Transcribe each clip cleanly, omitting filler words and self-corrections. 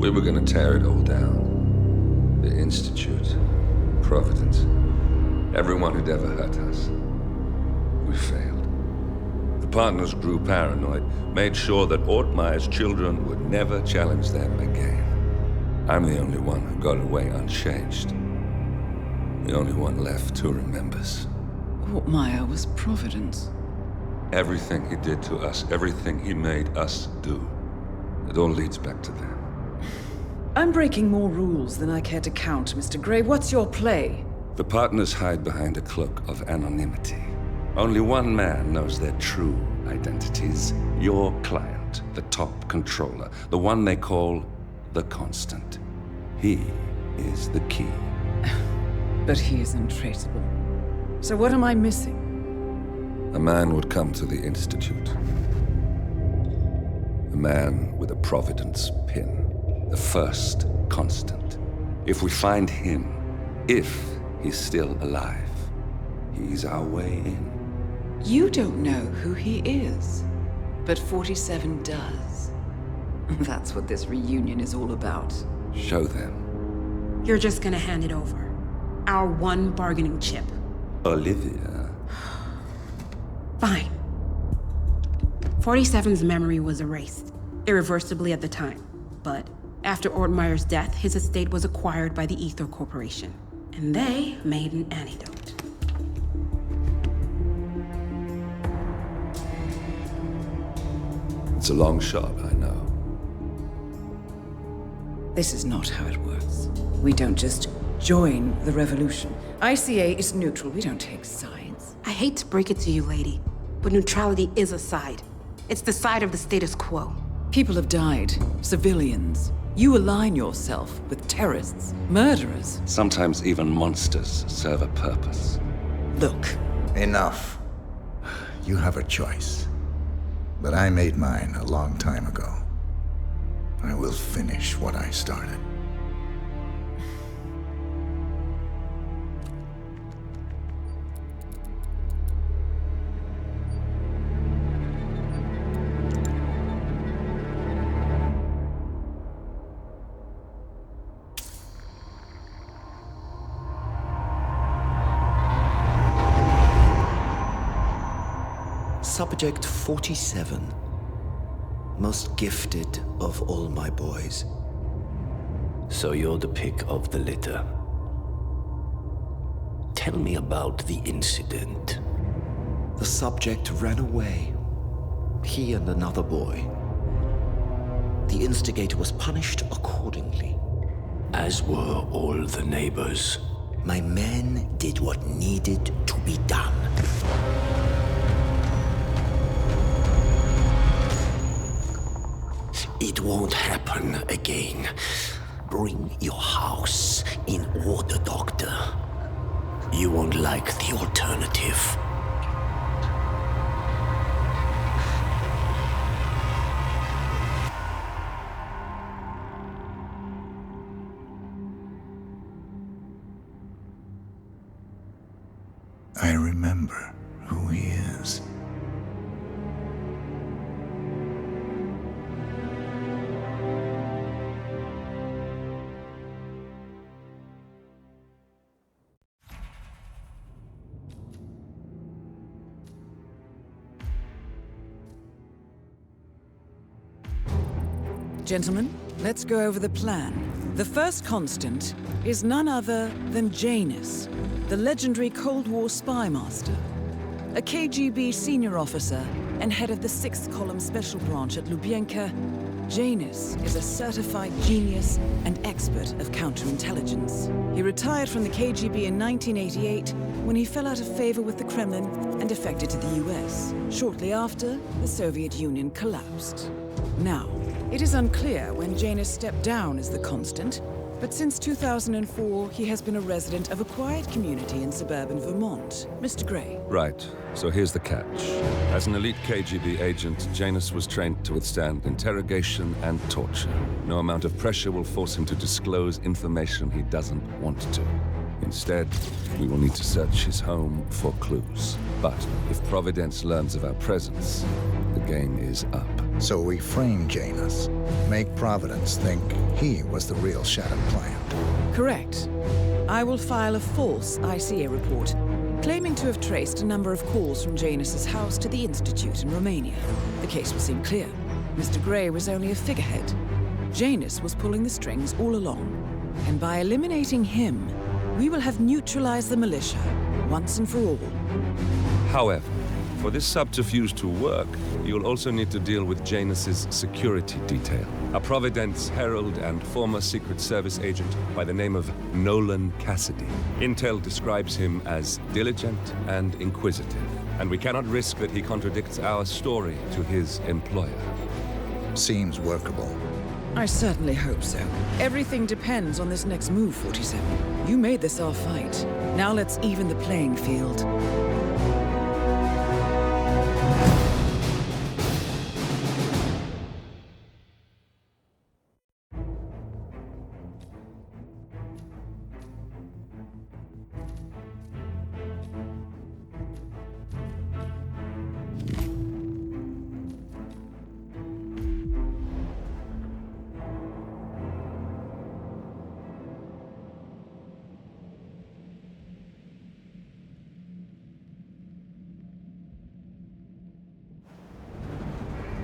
We were gonna tear it all down. The Institute, Providence, everyone who'd ever hurt us. We failed. The partners grew paranoid, made sure that Ortmeyer's children would never challenge them again. I'm the only one who got away unchanged. The only one left who remembers. Ortmeyer was Providence. Everything he did to us, everything he made us do, it all leads back to them. I'm breaking more rules than I care to count, Mr. Grey. What's your play? The partners hide behind a cloak of anonymity. Only one man knows their true identities. Your client, the top controller, the one they call the Constant. He is the key. But he is untraceable. So what am I missing? A man would come to the Institute. A man with a Providence pin. The first Constant. If we find him, if he's still alive, he's our way in. You don't know who he is, but 47 does. That's what this reunion is all about. Show them. You're just gonna hand it over. Our one bargaining chip. Olivia. Fine. 47's memory was erased, irreversibly at the time. But after Ortmeyer's death, his estate was acquired by the Ether Corporation. And they made an antidote. It's a long shot, I know. This is not how it works. We don't just join the revolution. ICA is neutral. We don't take sides. I hate to break it to you, lady, but neutrality is a side. It's the side of the status quo. People have died. Civilians. You align yourself with terrorists, murderers. Sometimes even monsters serve a purpose. Look. Enough. You have a choice. But I made mine a long time ago. I will finish what I started. Subject 47. Most gifted of all my boys. So you're the pick of the litter. Tell me about the incident. The subject ran away. He and another boy. The instigator was punished accordingly. As were all the neighbors. My men did what needed to be done. It won't happen again. Bring your house in order, Doctor. You won't like the alternative. I remember who he is. Gentlemen, let's go over the plan. The first Constant is none other than Janus, the legendary Cold War spy master, a KGB senior officer and head of the 6th Column Special Branch at Lubyanka. Janus is a certified genius and expert of counterintelligence. He retired from the KGB in 1988 when he fell out of favor with the Kremlin and defected to the US. Shortly after, the Soviet Union collapsed. Now, it is unclear when Janus stepped down as the Constant, but since 2004, he has been a resident of a quiet community in suburban Vermont. Mr. Grey. Right. So here's the catch. As an elite KGB agent, Janus was trained to withstand interrogation and torture. No amount of pressure will force him to disclose information he doesn't want to. Instead, we will need to search his home for clues. But if Providence learns of our presence, the game is up. So we frame Janus, make Providence think he was the real Shattered client. Correct. I will file a false ICA report, claiming to have traced a number of calls from Janus's house to the Institute in Romania. The case will seem clear. Mr. Grey was only a figurehead. Janus was pulling the strings all along. And by eliminating him, we will have neutralized the militia, once and for all. However, for this subterfuge to work, you'll also need to deal with Janus's security detail. A Providence herald and former Secret Service agent by the name of Nolan Cassidy. Intel describes him as diligent and inquisitive, and we cannot risk that he contradicts our story to his employer. Seems workable. I certainly hope so. Everything depends on this next move, 47. You made this our fight. Now let's even the playing field.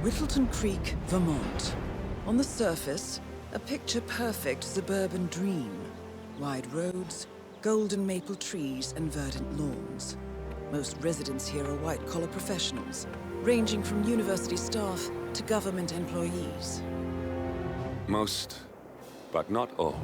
Whittleton Creek, Vermont. On the surface, a picture-perfect suburban dream. Wide roads, golden maple trees, and verdant lawns. Most residents here are white-collar professionals, ranging from university staff to government employees. Most, but not all.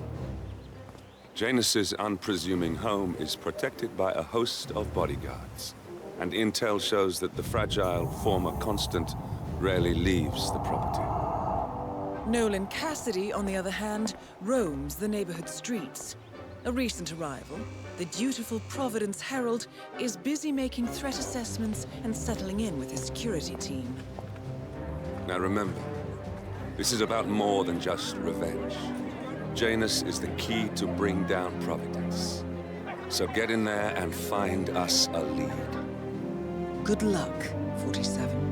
Janus's unpresuming home is protected by a host of bodyguards, and intel shows that the fragile former Constant rarely leaves the property. Nolan Cassidy, on the other hand, roams the neighborhood streets. A recent arrival, the dutiful Providence Herald is busy making threat assessments and settling in with his security team. Now remember, this is about more than just revenge. Janus is the key to bring down Providence. So get in there and find us a lead. Good luck, 47.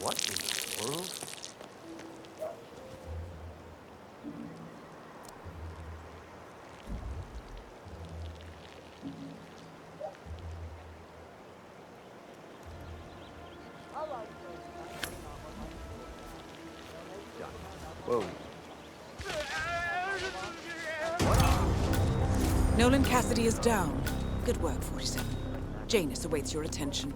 What in the world? Whoa. Nolan Cassidy is down. Good work, 47. Janus awaits your attention.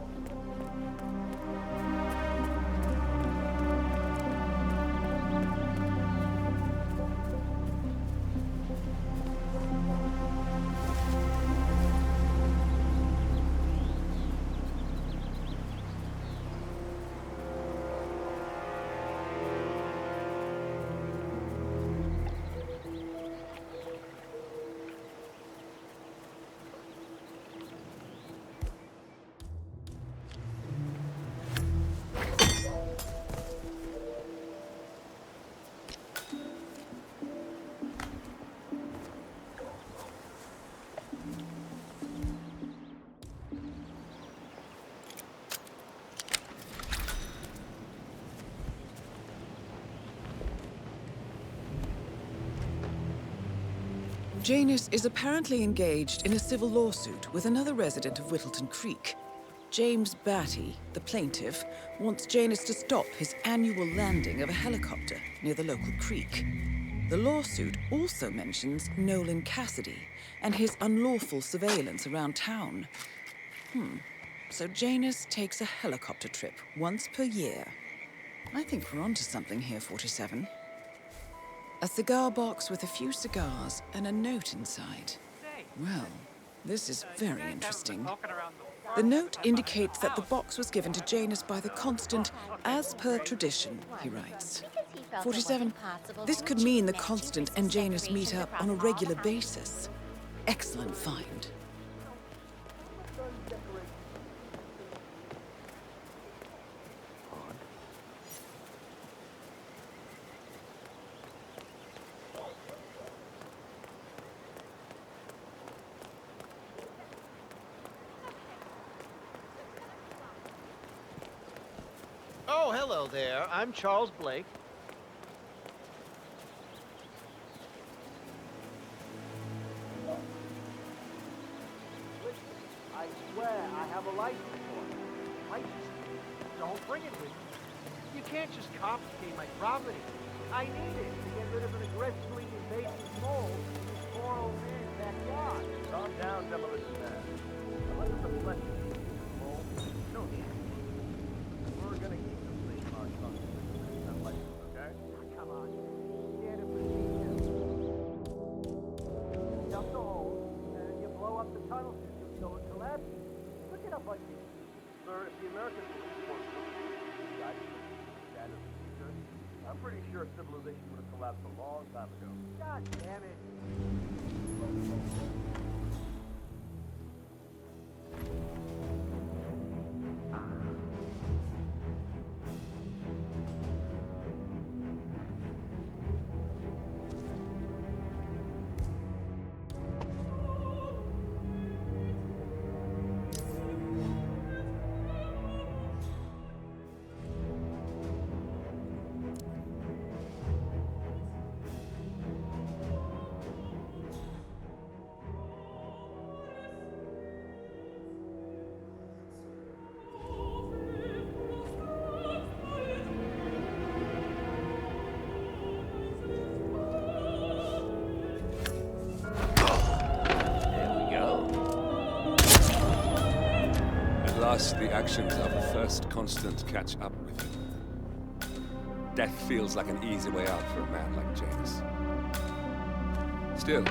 Janus is apparently engaged in a civil lawsuit with another resident of Whittleton Creek. James Batty, the plaintiff, wants Janus to stop his annual landing of a helicopter near the local creek. The lawsuit also mentions Nolan Cassidy and his unlawful surveillance around town. So Janus takes a helicopter trip once per year. I think we're onto something here, 47. A cigar box with a few cigars and a note inside. Well, this is very interesting. The note indicates that the box was given to Janus by the Constant as per tradition, he writes. 47, this could mean the Constant and Janus meet up on a regular basis. Excellent find. Oh, hello there. I'm Charles Blake. I swear I have a license for it. License? Don't bring it with you. You can't just confiscate my property. I need it to get rid of an aggressively invasive mole in this poor old man's backyard. Calm down, demolition man. What is the flesh of this mole? No need. We're gonna keep this thing on that license, okay? Come on. Standard procedure. Dump the hole, and you blow up the tunnel system so it collapses. Look it up on YouTube. Sir, if the American police force guided the standard procedure, I'm pretty sure civilization would have collapsed a long time ago. God damn it. The actions of the first Constant catch up with him. Death feels like an easy way out for a man like Janus. Still,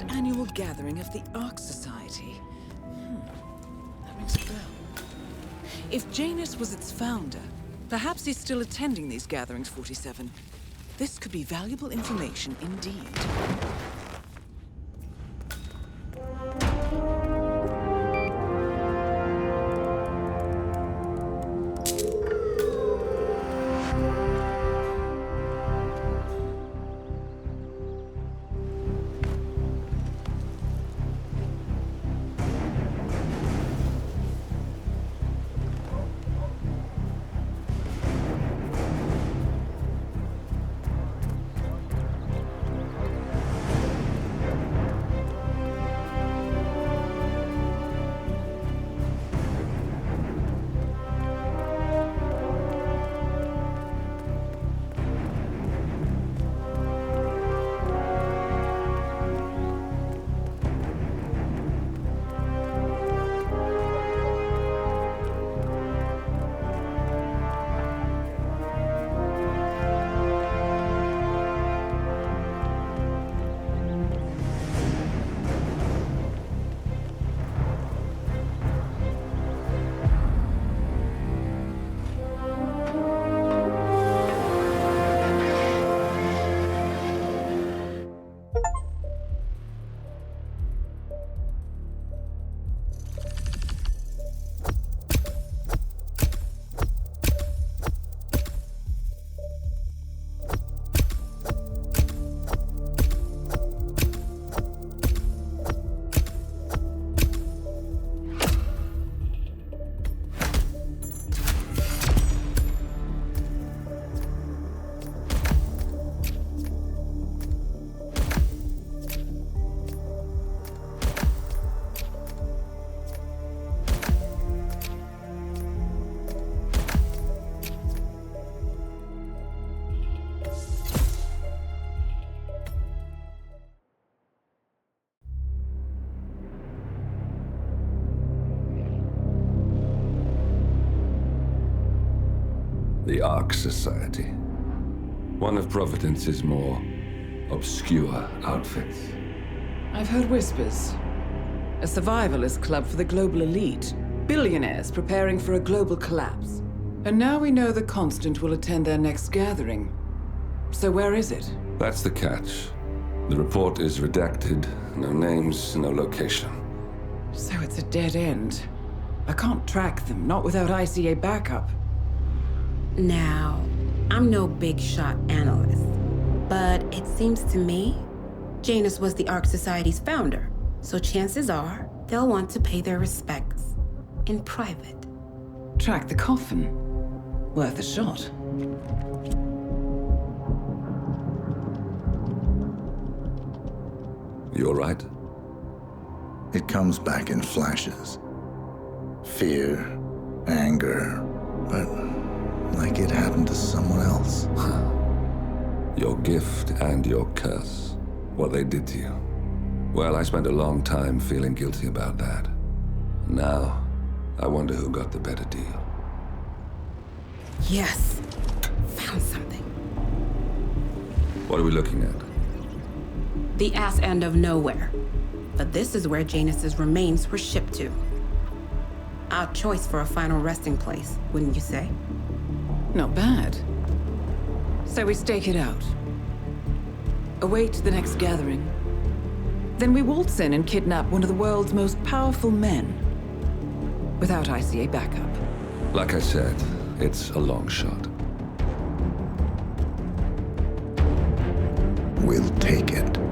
Annual gathering of the Ark Society. That rings a bell. If Janus was its founder, perhaps he's still attending these gatherings, 47. This could be valuable information indeed. The Ark Society. One of Providence's more obscure outfits. I've heard whispers. A survivalist club for the global elite. Billionaires preparing for a global collapse. And now we know the Constant will attend their next gathering. So where is it? That's the catch. The report is redacted. No names, no location. So it's a dead end. I can't track them, not without ICA backup. Now, I'm no big shot analyst, but it seems to me Janus was the Ark Society's founder, so chances are they'll want to pay their respects in private. Track the coffin. Worth a shot. You all right? It comes back in flashes. Fear, anger, but like it happened to someone else. Your gift and your curse. What they did to you. Well, I spent a long time feeling guilty about that. Now, I wonder who got the better deal. Yes, found something. What are we looking at? The ass end of nowhere. But this is where Janus's remains were shipped to. Odd choice for a final resting place, wouldn't you say? Not bad. So we stake it out. Await the next gathering. Then we waltz in and kidnap one of the world's most powerful men. Without ICA backup. Like I said, it's a long shot. We'll take it.